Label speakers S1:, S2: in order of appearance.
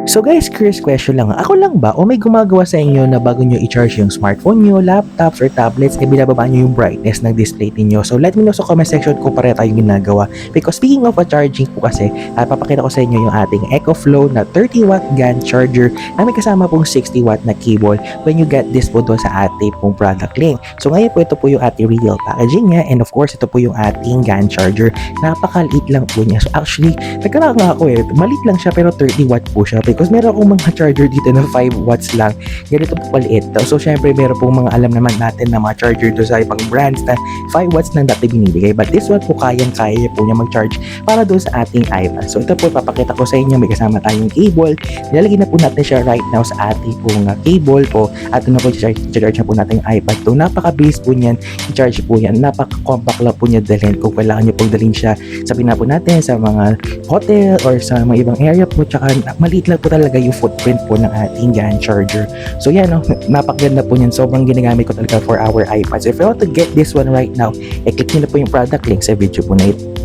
S1: So guys, curious question lang. Ako lang ba o may gumagawa sa inyo na bago nyo i-charge yung smartphone nyo, laptops, or tablets, binababa nyo yung brightness ng display ninyo? So let me know sa comment section kung pareho tayong ginagawa. Because speaking of a charging po kasi, papakita ko sa inyo yung ating EcoFlow na 30-watt GAN charger na may kasama pong 60-watt na cable when you get this po doon sa ating pong product link. So ngayon po ito po yung ating real packaging niya, and of course ito po yung ating GAN charger. Napakaliit lang po niya. So actually, nagkala nga ako maliit lang siya pero 30 watt po siya because meron akong mga charger dito na 5 watts lang. Ganito po paliit. So syempre meron pong mga alam naman natin na mga charger doon sa ibang brands na 5 watts lang dati binibigay. But this one po kayang-kaya po niya mag-charge para doon sa ating iPad. So ito po papakita ko sa inyo, may kasama tayong cable. Nilalagay na po natin siya right now sa ating pong cable po. At ito na po i-charge na po natin yung iPad. So napaka-base po niyan, i-charge po yan. Napaka-compact lang po niya dalhin kung kailangan niyo pong dalhin siya. Sabihin na po natin sa mga hotel or sa mga ibang area po, tsaka maliit lang po talaga yung footprint po ng ating GAN charger. So yan, napakaganda po niyan. Sobrang ginagamit ko talaga for our iPads. If you want to get this one right now, click nyo na po yung product link sa video po na ito.